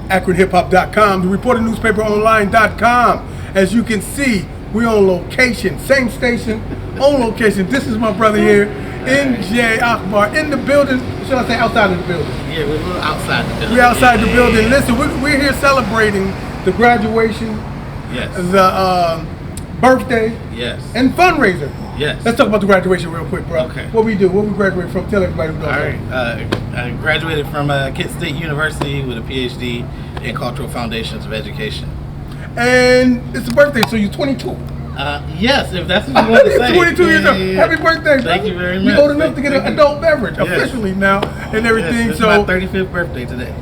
Akronhiphoptv.com, the reporternewspaperonline.com. As you can see, we're on location, same station, on location. This is my brother here, NJ Akbar, in the building. Should I say outside of the building? Yeah, we're a little outside the building. We're outside the building. Listen, we're here celebrating the graduation, the birthday, and fundraiser. Let's talk about the graduation real quick, bro. Okay. What we do, what we graduate from, tell everybody who knows. All right, I graduated from Kent State University with a PhD in Cultural Foundations of Education. And it's a birthday, so you're 22. Yes, if that's what you want to say. 22 years old. Happy birthday, bro. Thank you very much. You're old enough to get an adult beverage officially now and everything. It's so my 35th birthday today.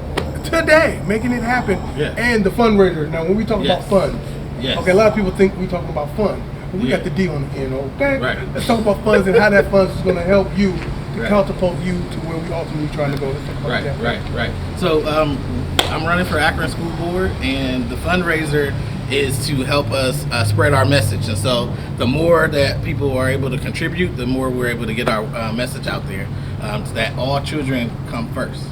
Today, making it happen. And the fundraiser. Now, when we talk about funds, okay, a lot of people think we talking about fun. But we got the D on the end, okay? Right. Let's talk about funds and how that funds is going to help you to catapult you to where we ultimately trying to go. Let's talk about that. Right. So I'm running for Akron School Board, and the fundraiser is to help us spread our message. And so the more that people are able to contribute, the more we're able to get our message out there, so that all children come first.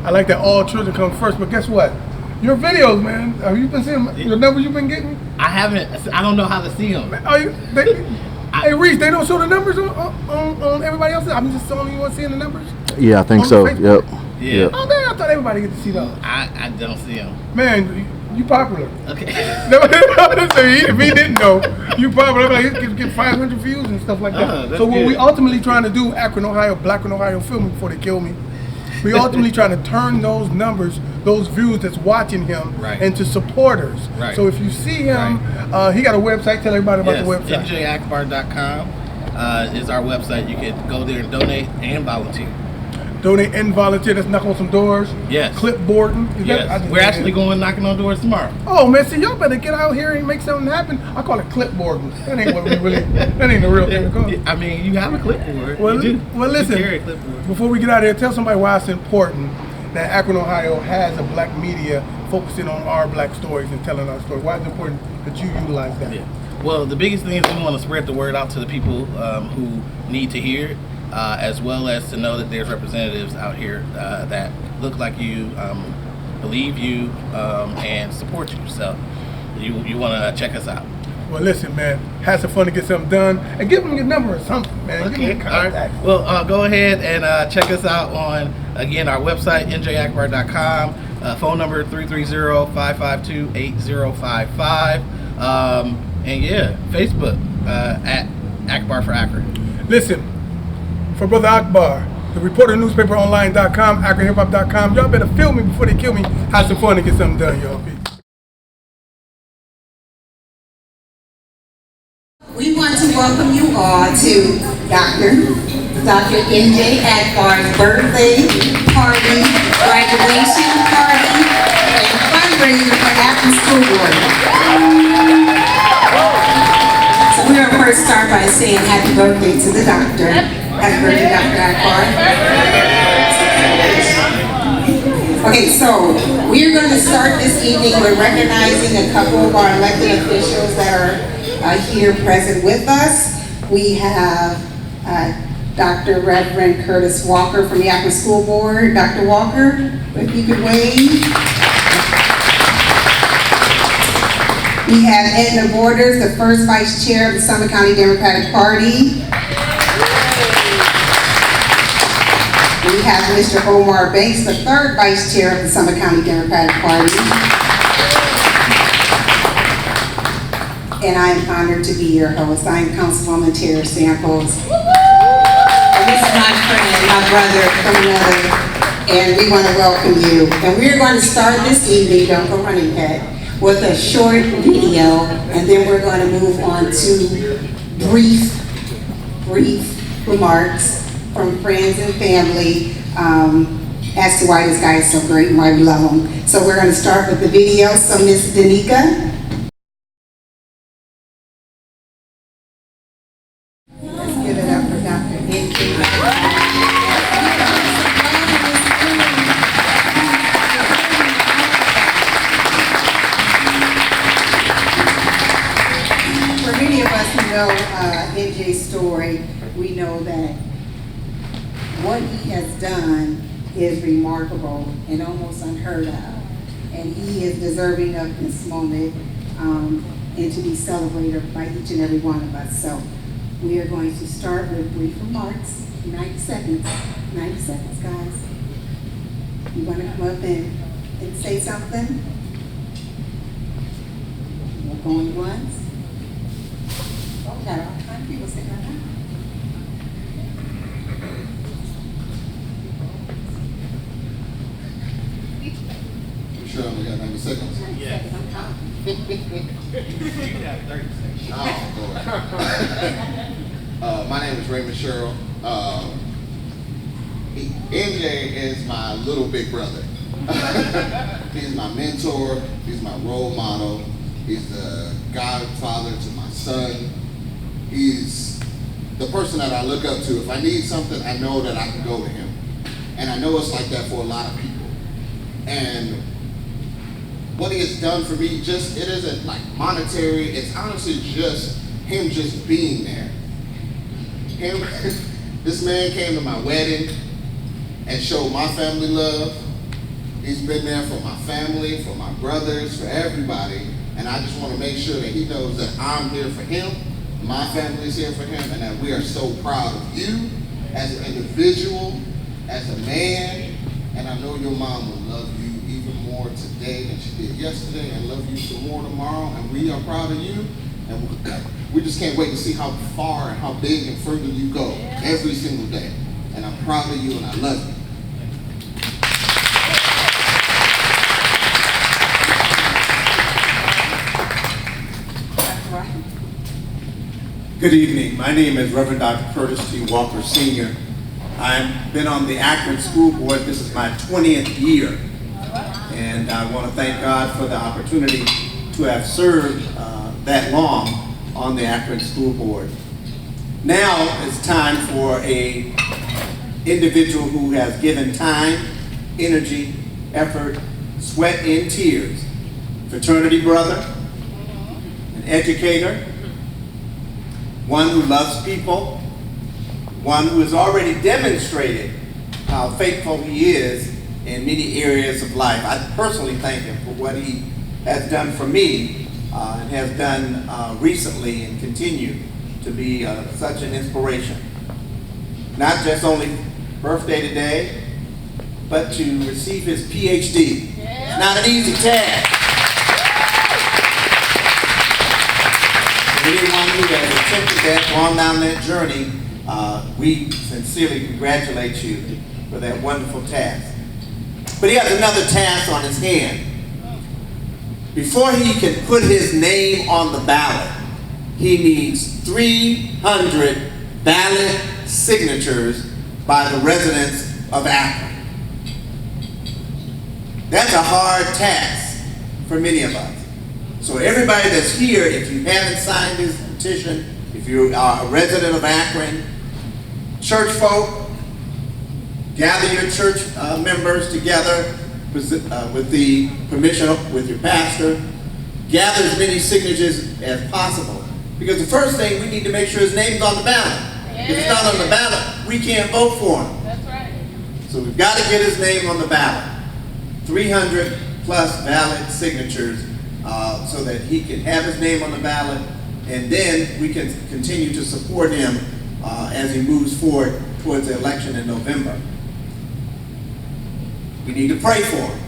I like that all children come first, but guess what? Your videos, man, have you been seeing the numbers you've been getting? I haven't. I don't know how to see them. Hey, Reese, they don't show the numbers on everybody else? I'm just telling you, seeing the numbers? Yeah, I think so. Yep. Yeah. Oh, man, I thought everybody get to see those. I don't see them. Man, you popular. Okay. If he didn't know, you popular. Like, he get 500 views and stuff like that. So what we ultimately trying to do, Akron, Ohio, Black in Ohio, film me before they kill me. We ultimately trying to turn those numbers, those views that's watching him, into supporters. So if you see him, he got a website. Tell everybody about the website. NJAkbar.com is our website. You can go there and donate and volunteer. Donate and volunteer. Let's knock on some doors. Yes. Clipboarding. We're actually going knocking on doors tomorrow. Oh man, see, y'all better get out here and make something happen. I call it clipboarding. That ain't what we really. That ain't the real thing to call it. I mean, you have a clipboard. Well, listen. Carry a clipboard. Before we get out of here, tell somebody why it's important that Akron, Ohio has a black media focusing on our black stories and telling our story. Why is it important that you utilize that? Well, the biggest thing is we want to spread the word out to the people who need to hear it. As well as to know that there's representatives out here that look like you, believe you, and support you. So you want to check us out. Well, listen, man, have some fun to get something done, and give them your number or something, man. Give them contact. Right. Well, go ahead and check us out on, again, our website, njakbar.com, phone number 330-552-8055, and Facebook at Akbar for Akron. Listen. For Brother Akbar, the reporternewspaperonline.com, Akronhiphoptv.com. Y'all better film me before they kill me. Have some fun and get something done, y'all. We want to welcome you all to Dr. NJ Akbar's birthday party, graduation party, and fundraiser for Akron School Board. So we're going to first start by saying happy birthday to the doctor. Happy birthday, Dr. Akbar. Okay, so we're going to start this evening with recognizing a couple of our elected officials that are here present with us. We have Dr. Reverend Curtis Walker from the Akron School Board. Dr. Walker, if you could wave. We have Edna Borders, the first Vice Chair of the Summit County Democratic Party. We have Mr. Omar Banks, the third Vice Chair of the Summit County Democratic Party. And I am honored to be your host. I am Councilwoman Tara Samples. And this is my friend, my brother from another, and we want to welcome you. And we're going to start this evening, don't go running pet, with a short video, and then we're going to move on to brief remarks from friends and family as to why this guy is so great and why we love him. So we're going to start with the video. So Ms. Danica. Let's give it up for Dr. NJ. For many of us who know NJ's story, we know that what he has done is remarkable and almost unheard of. and he is deserving of this moment and to be celebrated by each and every one of us. So we are going to start with brief remarks, 90 seconds. 90 seconds, guys. You want to come up and say something? We're going once. Oh, we got all kinds of people sitting around. Sure, we got 90 seconds. Yes. You got 30 seconds. Oh, my name is Raymond Sherrill. NJ is my little big brother. He's my mentor. He's my role model. He's the godfather to my son. He's the person that I look up to. If I need something, I know that I can go to him. And I know it's like that for a lot of people. And what he has done for me, it isn't like monetary. It's honestly just him just being there. This man came to my wedding and showed my family love. He's been there for my family, for my brothers, for everybody. And I just want to make sure that he knows that I'm here for him, my family is here for him, and that we are so proud of you as an individual, as a man. And I know your mom will love you even more today than she did yesterday, and love you some more tomorrow. And we are proud of you. And we just can't wait to see how far and how big and further you go every single day. And I'm proud of you and I love you. Good evening. My name is Reverend Dr. Curtis T. Walker, Sr. I've been on the Akron School Board. This is my 20th year. And I want to thank God for the opportunity to have served that long on the Akron School Board. Now it's time for an individual who has given time, energy, effort, sweat, and tears. Fraternity brother, an educator, one who loves people, one who has already demonstrated how faithful he is in many areas of life. I personally thank him for what he has done for me and has done recently and continue to be such an inspiration. Not just only birthday today, but to receive his PhD. It's not an easy task. For anyone who has attempted that, gone down that journey, we sincerely congratulate you for that wonderful task. But he has another task on his hand. Before he can put his name on the ballot, he needs 300 ballot signatures by the residents of Akron. That's a hard task for many of us. So everybody that's here, if you haven't signed this petition, if you are a resident of Akron, church folk, gather your church members together with the permission with your pastor. Gather as many signatures as possible. Because the first thing, we need to make sure his name's on the ballot. Yeah. If it's not on the ballot, we can't vote for him. That's right. So we've got to get his name on the ballot. 300 plus valid signatures so that he can have his name on the ballot, and then we can continue to support him as he moves forward towards the election in November. We need to pray for him.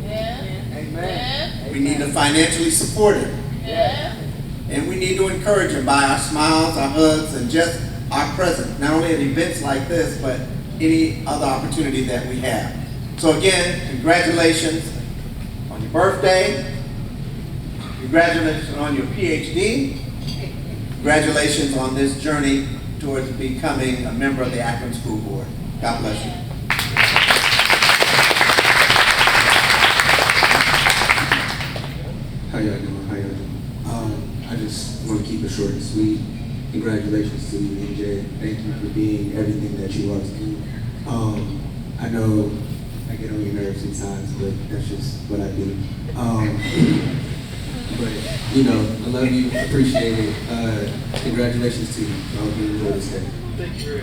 Yeah. Amen. We need to financially support him. Yeah. And we need to encourage him by our smiles, our hugs, and just our presence, not only at events like this, but any other opportunity that we have. So again, congratulations on your birthday. Congratulations on your PhD. Congratulations on this journey towards becoming a member of the Akron School Board. God bless you. How y'all doing? How y'all doing? I just want to keep it short and sweet. Congratulations to you, NJ. Thank you for being everything that you are to me. I know I get on your nerves sometimes, but that's just what I do. But, you know, I love you, appreciate it. Congratulations to you. I hope you enjoy this day. Thank you.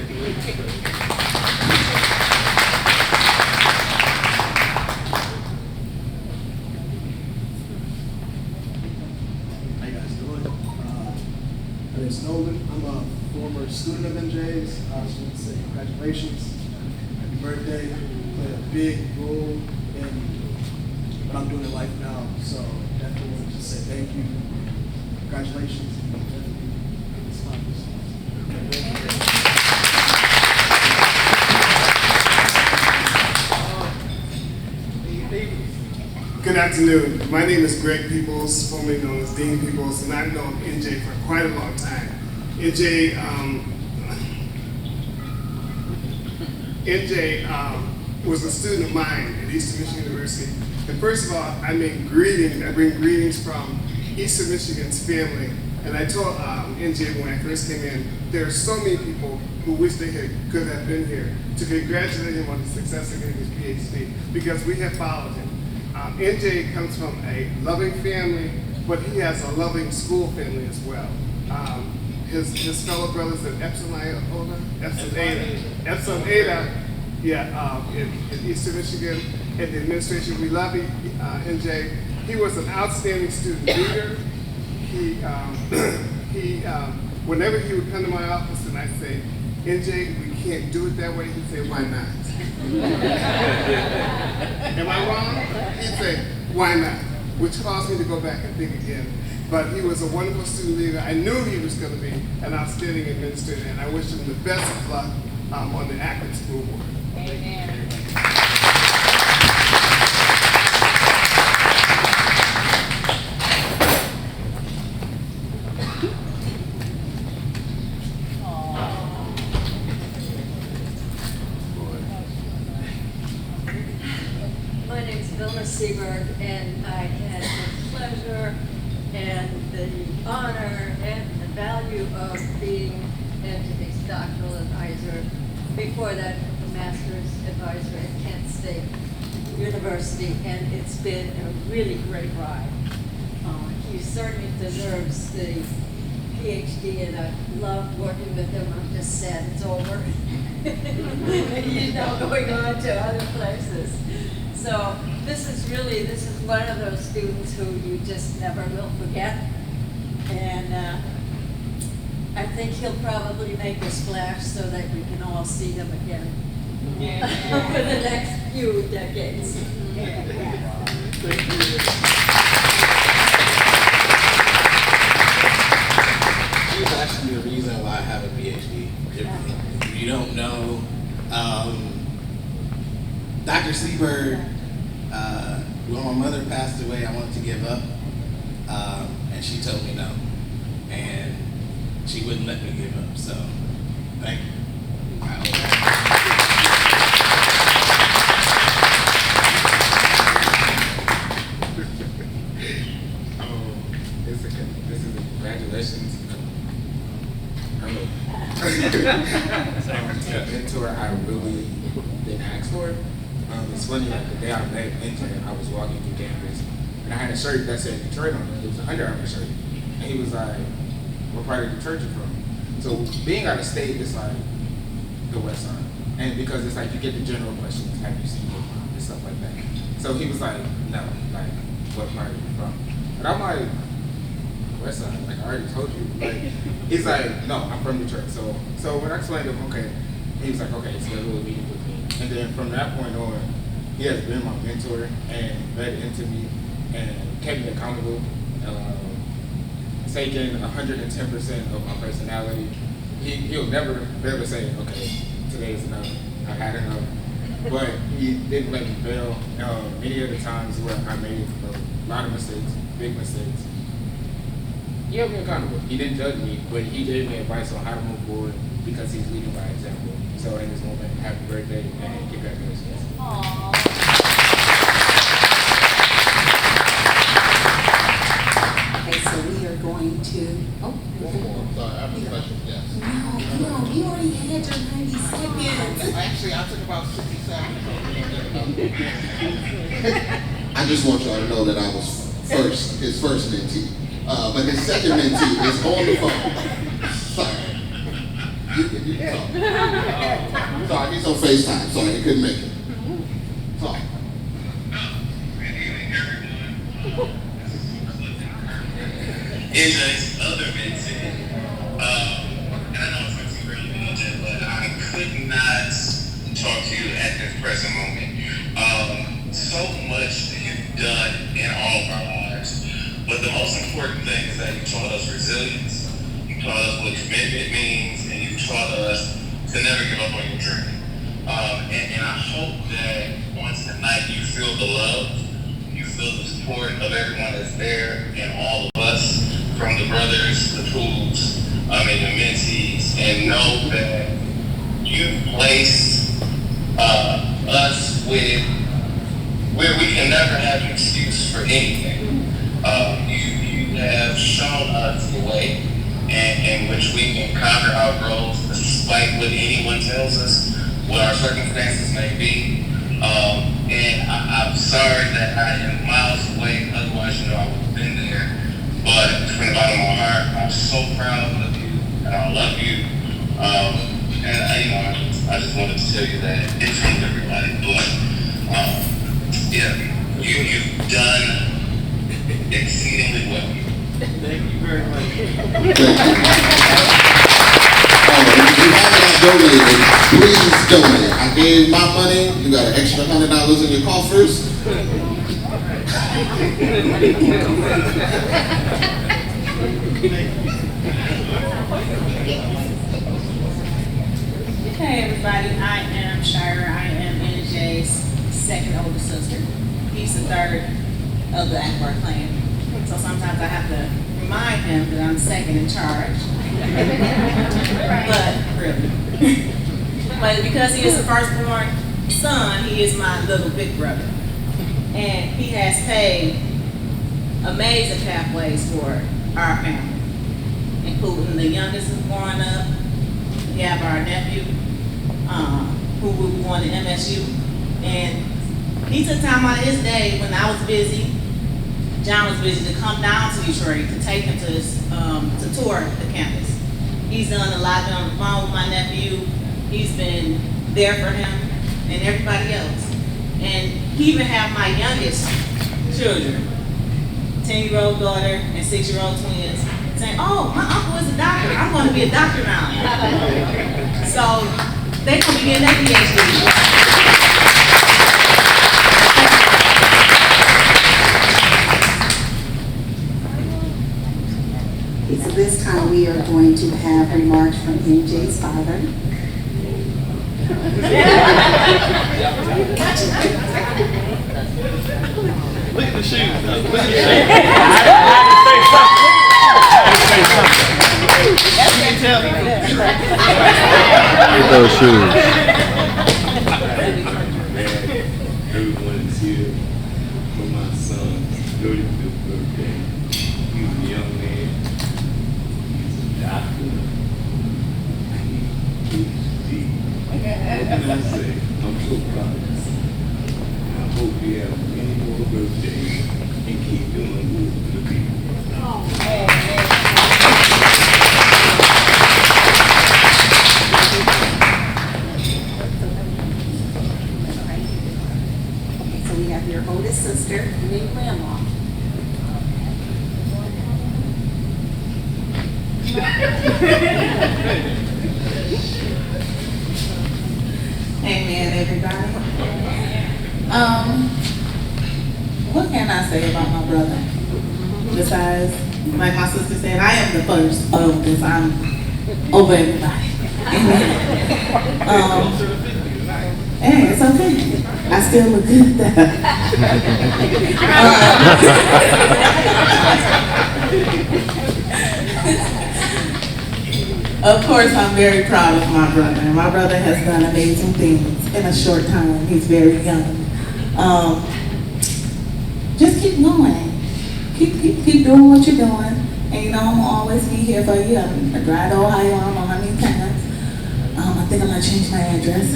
name's Nolan. I'm a former student of NJ's. I just want to say congratulations, happy birthday. You played a big role in what I'm doing in life now. So definitely want to just say thank you, congratulations, and definitely this conference. Good afternoon. My name is Greg Peoples, formerly known as Dean Peoples, and I've known NJ for quite a long time. NJ was a student of mine at Eastern Michigan University. And first of all, I bring greetings from Eastern Michigan's family. And I told NJ when I first came in, there are so many people who wish they could have been here to congratulate him on the success of getting his PhD, because we have followed him. NJ comes from a loving family, but he has a loving school family as well. His fellow brothers at Epsilon Ada, in Eastern Michigan, and the administration, we love NJ. He was an outstanding student leader. Whenever he would come to my office and I'd say, NJ, we can't do it that way, he'd say, why not? Am I wrong? He'd say, why not? Which caused me to go back and think again. But he was a wonderful student leader. I knew he was going to be an outstanding administrator, and I wish him the best of luck on the Akron School Board. Amen. And I had the pleasure and the honor and the value of being NJ's doctoral advisor, before that the master's advisor at Kent State University, and it's been a really great ride. He certainly deserves the PhD, and I love working with him. I'm just sad it's over. He's now going on to other places. So this is one of those students who you just never will forget. And I think he'll probably make a splash so that we can all see him again over the next few decades. He's actually the reason why I have a PhD. If you don't know, Dr. Seberg, when my mother passed away, I wanted to give up, and she told me no, and she wouldn't let me give up, so thank you. This is a congratulations. A mentor I really didn't ask for. It's funny, like the day I met NJ, I was walking through campus, and I had a shirt that said Detroit on it. It was an Under Armour shirt. And he was like, what part of Detroit you from? So being out of state, it's like the West Side. And because it's like you get the general questions, have you seen it, and stuff like that. So he was like, no, like, what part are you from? And I'm like, West Side, like I already told you. Like, he's like, no, I'm from Detroit. So when I explained to him, okay, he was like, okay, schedule a meeting with me. And then from that point on, he has been my mentor and led into me and kept me accountable, taking 110% of my personality. He'll never say, okay, today is enough, I had enough. But he didn't let me fail. Many of the times where I made a lot of mistakes, big mistakes, he held me accountable. He didn't judge me, but he gave me advice on how to move forward because he's leading by example. So in this moment, happy birthday and congratulations. Aww. Okay, so we are going to, One more. Sorry, I have a question. Yes. No, you already had your 90 seconds. Actually, I took about 60 seconds. I just want y'all to know that I was his first mentee. But his second mentee is on the phone. Sorry. You can talk. Sorry, he's on FaceTime. Sorry, he couldn't make it. Talk. NJ's other mentee, And I know it's not too early to mention, but I could not talk to you at this present moment. So much that you've done in all of our lives. But the most important thing is that you taught us resilience. You taught us what commitment means, and you taught us to never give up on your journey. And I hope that on tonight you feel the love, you feel the support of everyone that's there, and all of us, from the brothers, the tools, and the mentees, and know that you placed us with where we can never have an excuse for anything. You have shown us the way in which we can conquer our goals despite what anyone tells us, what our circumstances may be. And I'm sorry that I am miles away, otherwise I would have been there. But from the bottom of my heart, I'm so proud of you, and I love you. And I just wanted to tell you that in front of everybody. But yeah, you've done exceedingly well. Thank you very much. If you haven't donated, please donate. I gave my money. You got an extra $100 in your coffers. Hey everybody, I am Shira. I am NJ's second older sister. He's the third of the Akbar clan. So sometimes I have to remind him that I'm second in charge. But really. But because he is the firstborn son, he is my little big brother. And he has paid amazing pathways for our family, including the youngest who's growing up. We have our nephew, who will be going to MSU. And he took time out of his day when I was busy, John was busy, to come down to Detroit to take him to his, to tour the campus. He's done a lot, been on the phone with my nephew. He's been there for him and everybody else. And he even have my youngest children, 10-year-old daughter and 6-year-old twins, saying, oh, my uncle is a doctor. I'm going to be a doctor now. So they're going to be getting their PhD. So this time we are going to have remarks from MJ's father. Look at the shoes. Look at the shoes. Look at those shoes. Everyone is here for my son's 35th birthday. He's a young man. He's a doctor. PhD. What can I say? I'm so proud of you. I hope you have many more birthdays and keep doing good for the people. So we have your oldest sister and then grandma. Amen, everybody. What can I say about my brother? Besides, like my sister said, I am the first oldest. I'm over everybody. Hey, it's okay. I still look good though. Of course, I'm very proud of my brother. My brother has done amazing things in a short time. He's very young. Just keep going. Keep doing what you're doing. And you know, I'm gonna always be here for you. I drive to Ohio, I don't know how many times. I think I'm gonna change my address.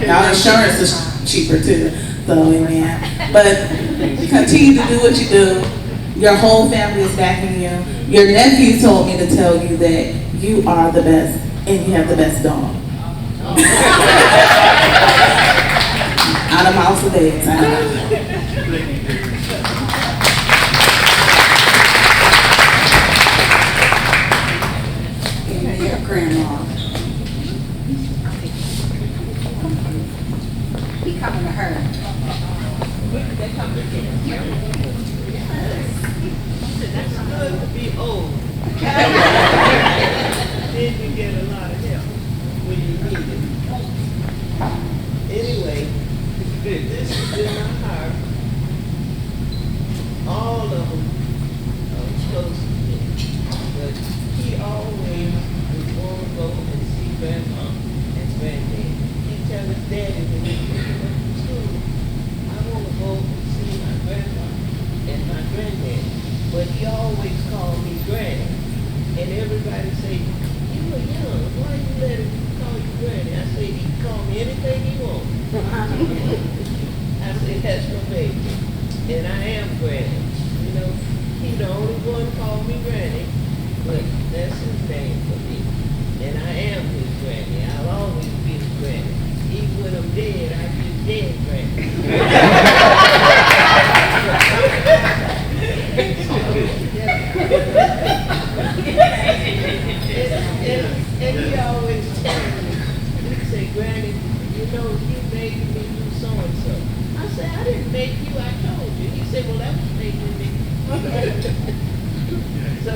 Y'all insurance is cheaper too. So, amen. But continue to do what you do. Your whole family is backing you. Your nephew told me to tell you that you are the best and you have the best dog. Out of mouths of eggs. I know. old. Then you get a lot of help when you need it. Anyway, this is in my heart. All of them are close to me, but he always would want to go and see Grandma and Granddad. He'd tell his daddy when he was to school, I want to go and see my grandma and my granddad. But he always called me Granny. And everybody say, you were young, why you let him call you Granny? I say, he can call me anything he wants. I say, that's my baby. And I am Granny. You know, he the only one called me Granny, but that's his name for me. And I am his Granny. I'll always be his Granny. Even when I'm dead, I'll be his dead Granny. And he always tells me, he say, Granny, you know, you made me do so-and-so. I said, I didn't make you, I told you. He said, well, that was making me. So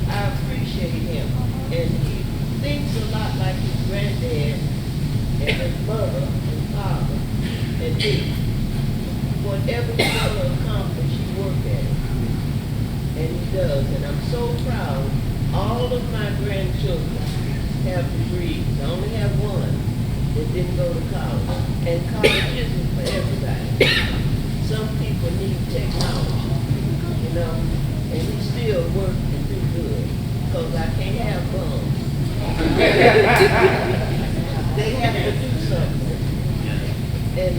I appreciate him. And he thinks a lot like his granddad and his mother and father and me. Whatever he's going to accomplish, he worked at it. And he does. And I'm so proud. All of my grandchildren have degrees. I only have one that didn't go to college. And college isn't for everybody. Some people need technology, you know, and we still work and do good, because I can't have bums. They have to do something. And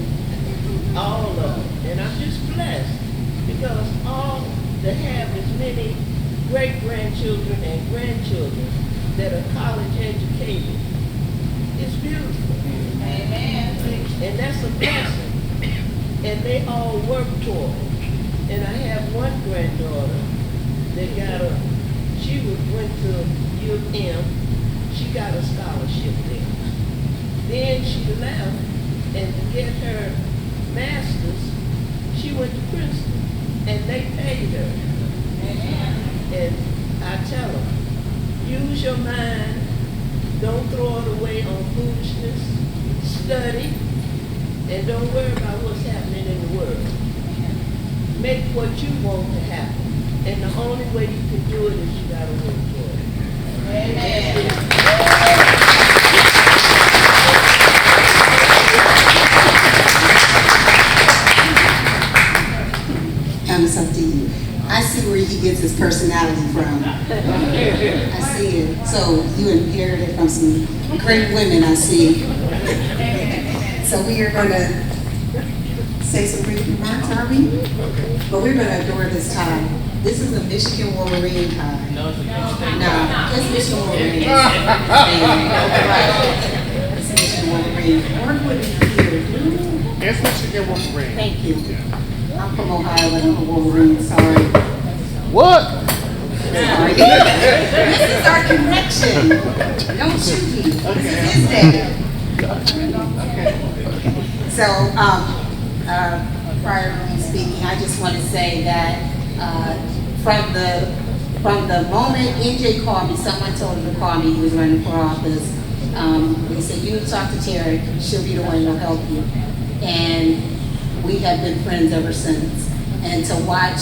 all of them. And I'm just blessed, because all to have as many great-grandchildren and grandchildren that are college educated is beautiful. Amen. And that's a blessing. And they all work toward it. And I have one granddaughter that she went to U of M. She got a scholarship there. Then she left, and to get her master's, she went to Princeton, and they paid her. And I tell her, use your mind, don't throw it away on foolishness, study, and don't worry about what's happening in the world. Make what you want to happen. And the only way you can do it is you got to work for it. Amen. It's up to you. I see where he gets his personality from. I see it. So you inherited it from some great women, I see. So we are going to say some brief remarks, are we? But we're going to adore this tie. This is a Michigan Wolverine tie. No, it's Michigan Wolverine. It's Michigan Wolverine. Work with me here. It's Michigan Wolverine. Thank you. I'm from Ohio, but I'm a Wolverine. Sorry. What? Sorry. This is our connection. Don't shoot me. This is his day. So, prior to me speaking, I just want to say that from the moment NJ called me, someone told him to call me. He was running for office. They said, you need to talk to Terry. She'll be the one who'll help you. And we have been friends ever since. And to watch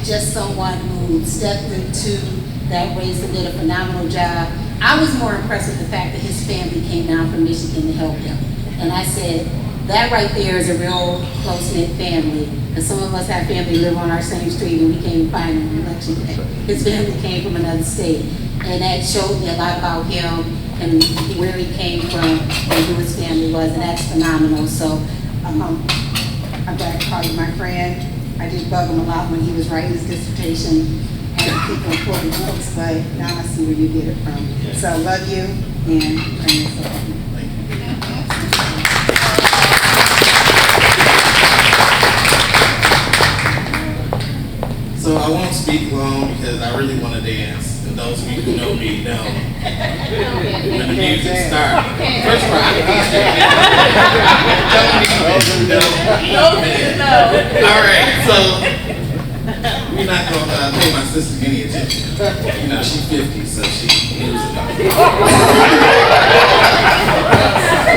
just someone who stepped into that race and did a phenomenal job. I was more impressed with the fact that his family came down from Michigan to help him. And I said, that right there is a real close-knit family. And some of us have family live on our same street and we came find him on election day. His family came from another state. And that showed me a lot about him and where he came from and who his family was. And that's phenomenal. So I'm glad to call you my friend. I did bug him a lot when he was writing his dissertation and people important books, but now I see where you get it from. So I love you and bring this up. So I won't speak long because I really want to dance. And those of you who know me know when the music starts. First of all, I can All right, so You're not gonna pay my sister any attention. You know, she's 50, so she moves about.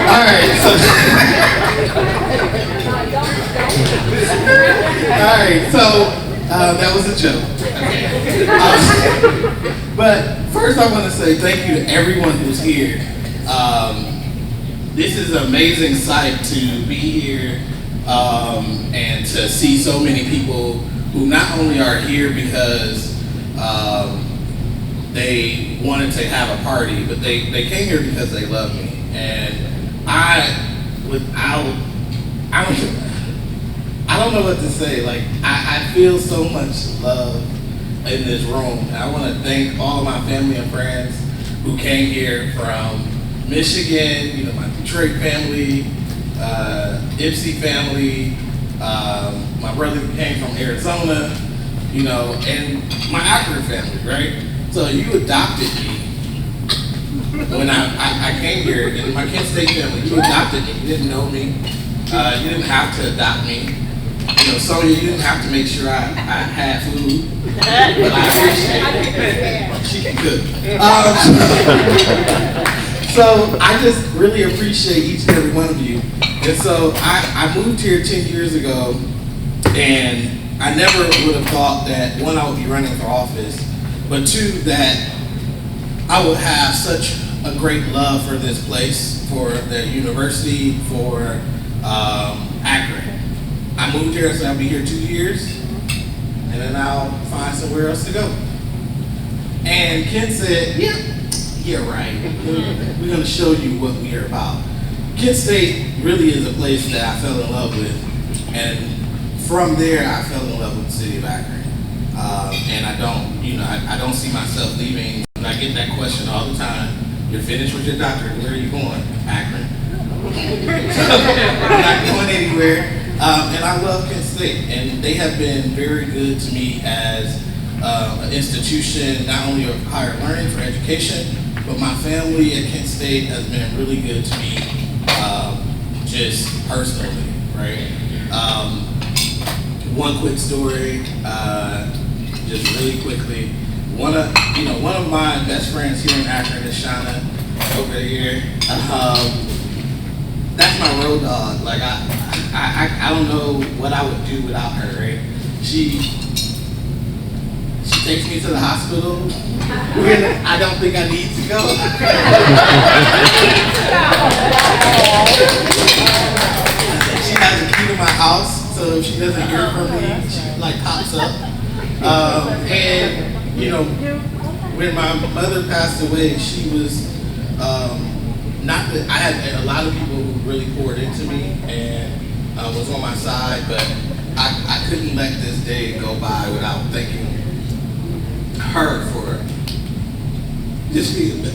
All right, so all right, so that was a joke. But first, I want to say thank you to everyone who's here. This is an amazing sight to be here and to see so many people who not only are here because they wanted to have a party, but they came here because they love me. And I don't know what to say. Like, I feel so much love in this room. And I want to thank all of my family and friends who came here from Michigan, you know, my Detroit family, Ipsy family, my brother who came from Arizona, you know, and my Akron family, right? So you adopted me when I came here, and my Kent State family, you adopted me. You didn't know me. You didn't have to adopt me. You know, Sonia, you didn't have to make sure I had food, but I appreciate it. She can cook. So I just really appreciate each and every one of you. And so I moved here 10 years ago, and I never would have thought that, one, I would be running for office, but two, that I would have such a great love for this place, for the university, for Akron. I moved here, so I'll be here 2 years, and then I'll find somewhere else to go. And Ken said, yeah, right. We're going to show you what we are about. Kent State really is a place that I fell in love with, and from there I fell in love with the city of Akron. And I don't see myself leaving. And I get that question all the time. You're finished with your doctorate. Where are you going? Akron. I'm not going anywhere. And I love Kent State, and they have been very good to me as an institution, not only of higher learning for education, but my family at Kent State has been really good to me, just personally, right? One quick story, just really quickly. One of my best friends here in Akron is Shauna over here. That's my road dog. Like I don't know what I would do without her, right? She takes me to the hospital. I don't think I need to go. She has a key to my house, so if she doesn't hear from me, she like pops up. And you know, when my mother passed away, she was not that I had a lot of people who really poured into me and was on my side, but I couldn't let this day go by without thanking her for just being a bit.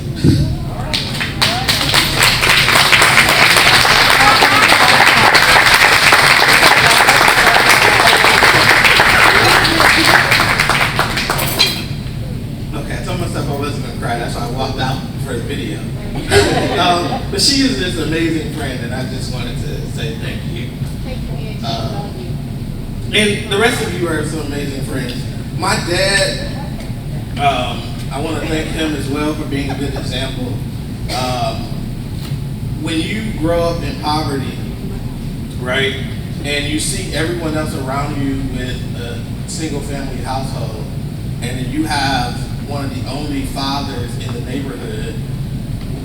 Okay, I told myself I wasn't gonna cry, that's why I walked out for the video. But she is this amazing friend, and I just wanted to say thank you. And the rest of you are some amazing friends. My dad, I want to thank him as well for being a good example. When you grow up in poverty, right, and you see everyone else around you with a single family household, and then you have one of the only fathers in the neighborhood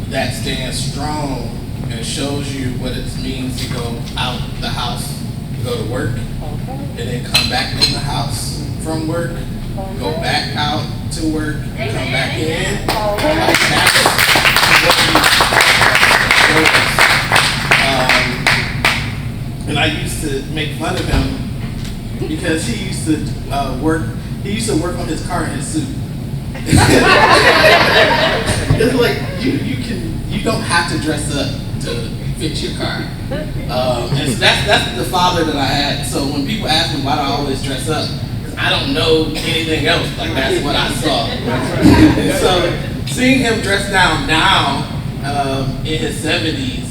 that stands strong and shows you what it means to go out the house, go to work, and then come back in the house from work, go back out to work, come back in. And I used to make fun of him because he used to work on his car in his suit. It's like you don't have to dress up to fit your car. And so that's the father that I had. So when people ask me why do I always dress up, I don't know anything else. Like that's what I saw. And so seeing him dressed down now in his 70s,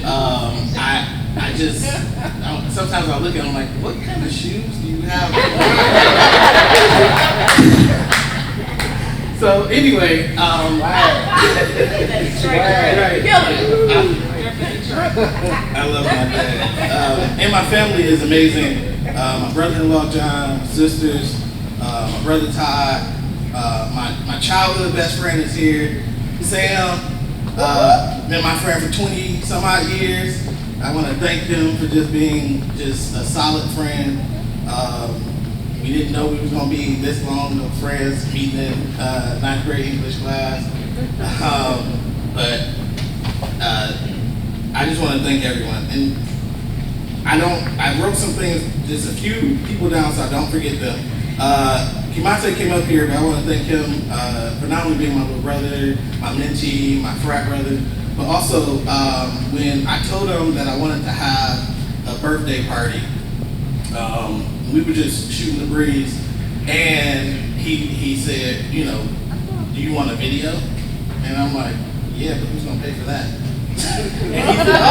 I just sometimes I look at him like, what kind of shoes do you have? anyway, I love my dad. And my family is amazing. My brother-in-law John, my sisters, my brother Todd, my childhood best friend is here. Sam, been my friend for 20 some odd years. I want to thank him for just being just a solid friend. We didn't know we was gonna be this long of friends meeting in 9th grade English class. But I just want to thank everyone. And I wrote some things, there's a few people down so I don't forget them. Kimate came up here, but I want to thank him for not only being my little brother, my mentee, my frat brother, but also when I told him that I wanted to have a birthday party, we were just shooting the breeze, and he said, you know, do you want a video? And I'm like, yeah, but who's gonna pay for that? And he said,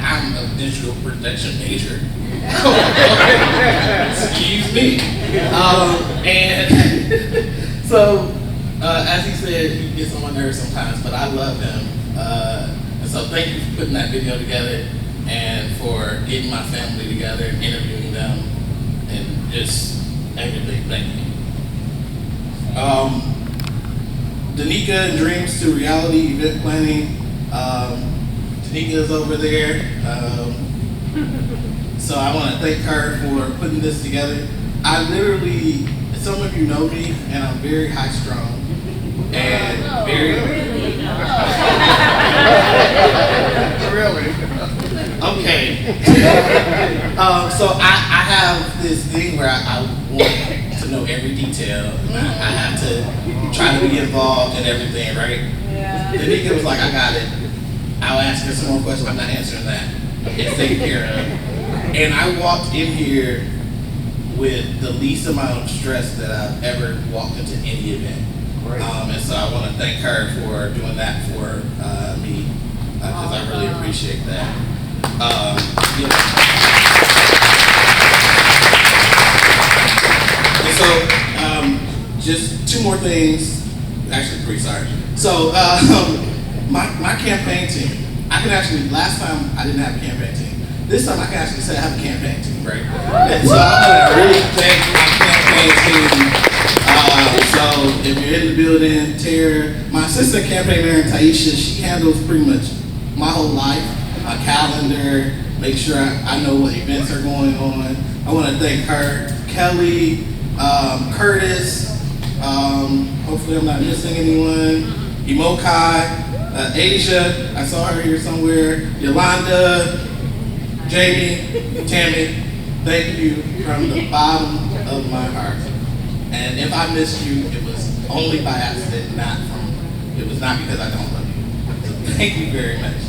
I'm a digital production major. Excuse me. And so, as he said, he gets on my nerves sometimes, but I love him. And so thank you for putting that video together and for getting my family together, interviewing them, and just everything. Thank you. Danica and Dreams to Reality event planning. Danica is over there. So I want to thank her for putting this together. I literally, some of you know me, and I'm very high strung and very. Really? Okay. So I have this thing where I want to know every detail. I have to try to be involved in everything, right? Yeah. Danica was like, I got it. I'll ask her some more questions. I'm not answering that. It's taken care of. And I walked in here with the least amount of stress that I've ever walked into any event. And so I want to thank her for doing that for me, because I really appreciate that. And so, just two more things. Actually, three, sorry. So, my campaign team, I can actually, last time I didn't have a campaign team. This time I can actually say I have a campaign team, right? And so I want to really thank my campaign team. So if you're in the building, Tara, my assistant campaign manager, Taisha, she handles pretty much my whole life, my calendar, make sure I know what events are going on. I want to thank her, Kelly, Curtis, hopefully I'm not missing anyone, Imokai, Asia, I saw her here somewhere, Yolanda, Jamie, Tammy, thank you from the bottom of my heart. And if I missed you, it was only by accident, it was not because I don't love you. So thank you very much.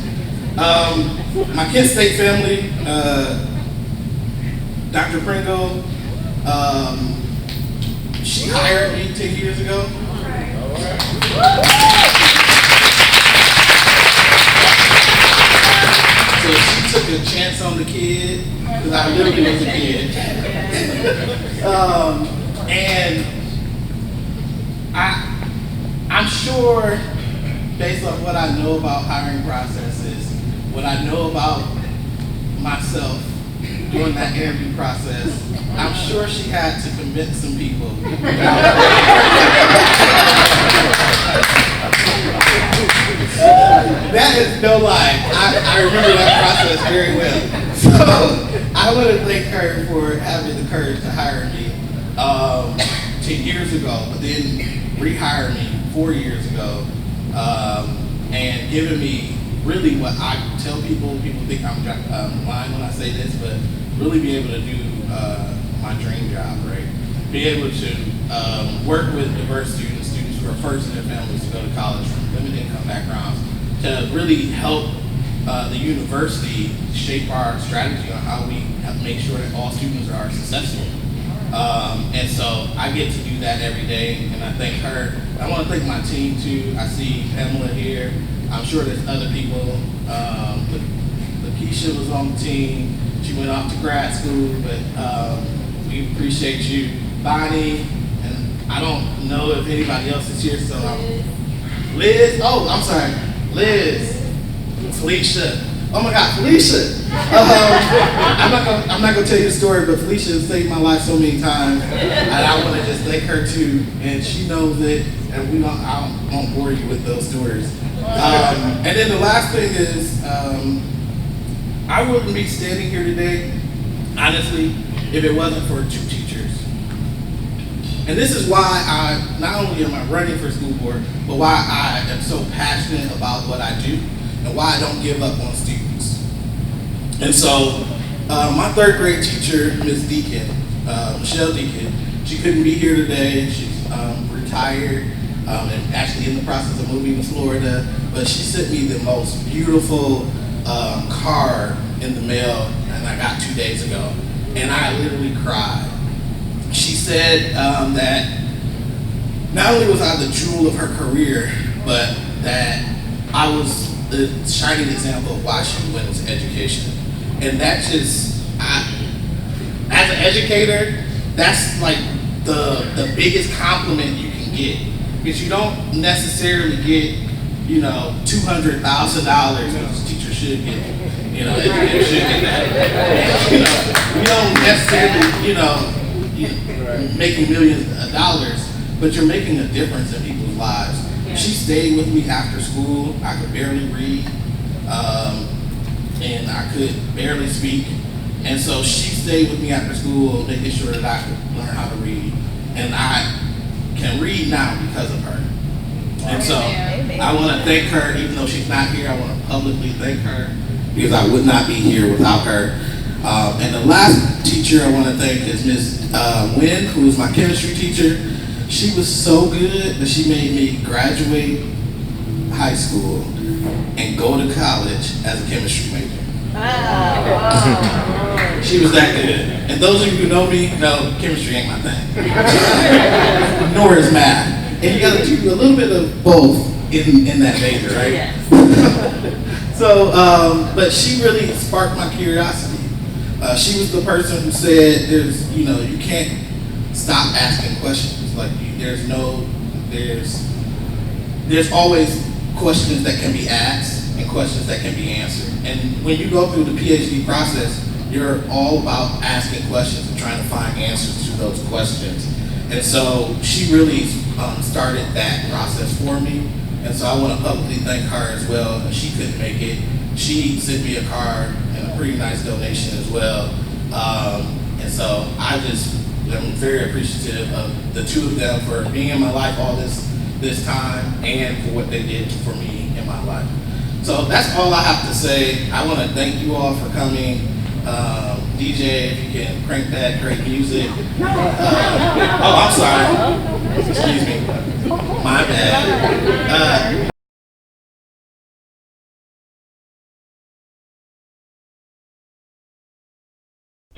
My Kent State family, Dr. Pringle, she hired me 10 years ago. So she took a chance on the kid, because I literally was a kid. And I'm sure, based on what I know about hiring processes, what I know about myself during that interview process, I'm sure she had to convince some people. That is no lie. I remember that process very well. So I want to thank her for having the courage to hire me 10 years ago, but then rehire me 4 years ago, and giving me really what I tell people. People think I'm lying when I say this, but really be able to do my dream job, right? Be able to work with diverse students who are first in their families to go to college from limited income backgrounds, to really help the university shape our strategy on how we make sure that all students are successful. And so I get to do that every day, and I thank her. I want to thank my team too. I see Pamela here. I'm sure there's other people. Lakeisha was on the team. She went off to grad school, but we appreciate you. Bonnie, and I don't know know if anybody else is here, so Liz. Oh, I'm sorry, Liz, Felicia. Oh my God, Felicia. I'm not gonna tell you the story, but Felicia has saved my life so many times, and I want to just thank her too. And she knows it, and I won't bore you with those stories. And then the last thing is, I wouldn't be standing here today, honestly, if it wasn't for 2 teachers. And this is why not only am I running for school board, but why I am so passionate about what I do and why I don't give up on students. And so, my 3rd grade teacher, Ms. Deacon, Michelle Deacon, she couldn't be here today. She's retired and actually in the process of moving to Florida, but she sent me the most beautiful card in the mail, and I got 2 days ago, and I literally cried. She said that not only was I the jewel of her career, but that I was the shining example of why she went into education. And that just, as an educator, that's like the biggest compliment you can get. Because you don't necessarily get, $200,000, which teachers should get, educators should get that. You don't necessarily, making millions of dollars, but you're making a difference in people's lives. She stayed with me after school. I could barely read, and I could barely speak. And so she stayed with me after school, making sure that I could learn how to read. And I can read now because of her. And so I want to thank her, even though she's not here. I want to publicly thank her because I would not be here without her. And the last teacher I want to thank is Ms. Wynn, who was my chemistry teacher. She was so good that she made me graduate high school and go to college as a chemistry major. She was that good. And those of you who know me know chemistry ain't my thing. Nor is math. And you got to do a little bit of both in that major, right? Yes. So, but she really sparked my curiosity. She was the person who said, you can't stop asking questions. Like, there's always questions that can be asked and questions that can be answered. And when you go through the PhD process, you're all about asking questions and trying to find answers to those questions. And so she really started that process for me. And so I want to publicly thank her as well. She couldn't make it. She sent me a card and a pretty nice donation as well. And so I'm very appreciative of the 2 of them for being in my life all this time and for what they did for me in my life. So that's all I have to say. I want to thank you all for coming. DJ, if you can crank that great music. I'm sorry. Excuse me. My bad.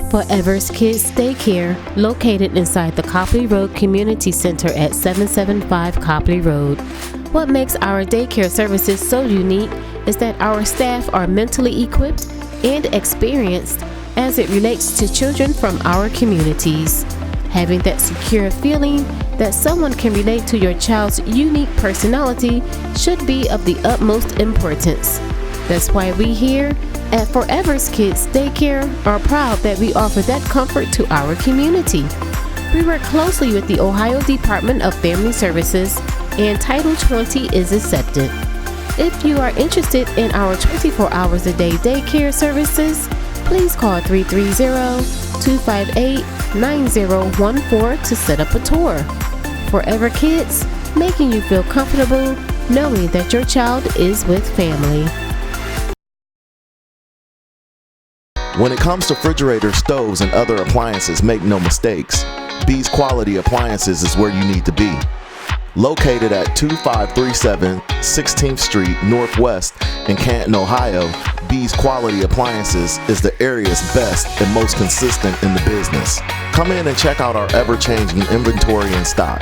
Forever's Kids Daycare, located inside the Copley Road Community Center at 775 Copley Road. What makes our daycare services so unique is that our staff are mentally equipped and experienced as it relates to children from our communities. Having that secure feeling that someone can relate to your child's unique personality should be of the utmost importance. That's why we here at Forever's Kids Daycare are proud that we offer that comfort to our community. We work closely with the Ohio Department of Family Services, and Title 20 is accepted. If you are interested in our 24 hours a day daycare services, please call 330-258-9014 to set up a tour. Forever Kids, making you feel comfortable knowing that your child is with family. When it comes to refrigerators, stoves, and other appliances, make no mistakes. Bees Quality Appliances is where you need to be. Located at 2537 16th Street Northwest in Canton, Ohio, Bees Quality Appliances is the area's best and most consistent in the business. Come in and check out our ever-changing inventory and stock.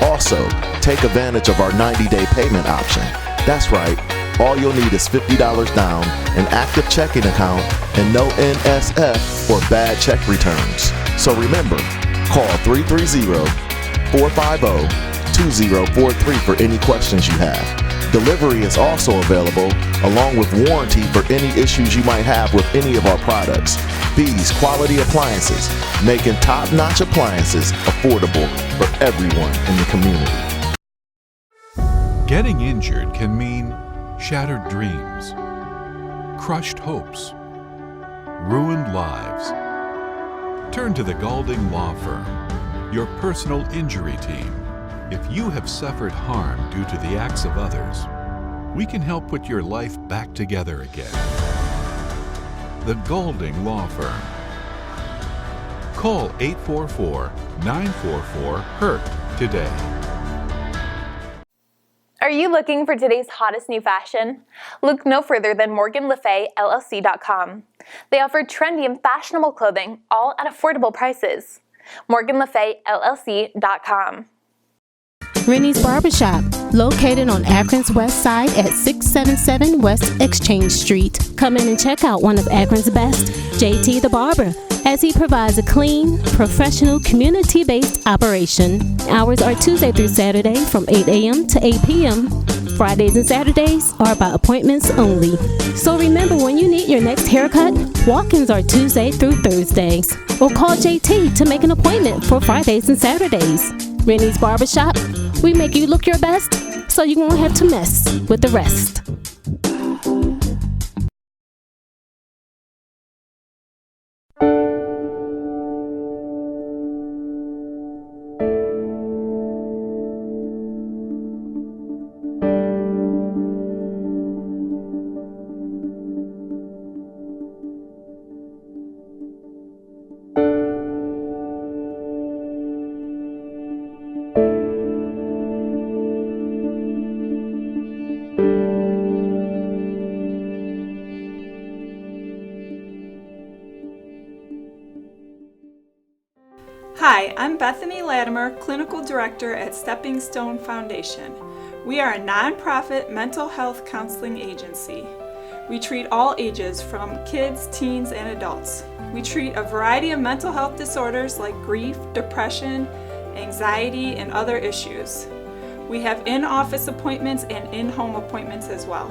Also, take advantage of our 90-day payment option. That's right. All you'll need is $50 down, an active checking account, and no NSF or bad check returns. So remember, call 330-450 888-2043 for any questions you have. Delivery is also available, along with warranty for any issues you might have with any of our products. B's Quality Appliances, making top-notch appliances affordable for everyone in the community. Getting injured can mean shattered dreams, crushed hopes, ruined lives. Turn to the Galding Law Firm, your personal injury team. If you have suffered harm due to the acts of others, we can help put your life back together again. The Galding Law Firm. Call 844-944-HURT today. Are you looking for today's hottest new fashion? Look no further than MorganLeFayLLC.com. They offer trendy and fashionable clothing, all at affordable prices. MorganLeFayLLC.com. Rennie's Barbershop, located on Akron's west side at 677 West Exchange Street. Come in and check out one of Akron's best, JT the Barber, as he provides a clean, professional, community-based operation. Hours are Tuesday through Saturday from 8 a.m. to 8 p.m. Fridays and Saturdays are by appointments only. So remember, when you need your next haircut, walk-ins are Tuesday through Thursdays. Or call JT to make an appointment for Fridays and Saturdays. Rennie's Barbershop, we make you look your best so you won't have to mess with the rest. Hi, I'm Bethany Latimer, Clinical Director at Stepping Stone Foundation. We are a nonprofit mental health counseling agency. We treat all ages, from kids, teens, and adults. We treat a variety of mental health disorders like grief, depression, anxiety, and other issues. We have in-office appointments and in-home appointments as well.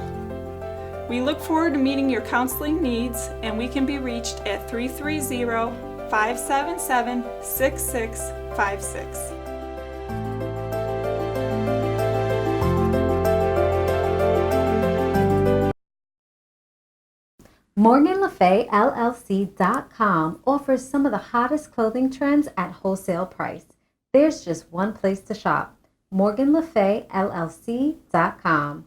We look forward to meeting your counseling needs, and we can be reached at 330-577-6656. MorganLeFayLLC.com offers some of the hottest clothing trends at wholesale price. There's just one place to shop, MorganLeFayLLC.com.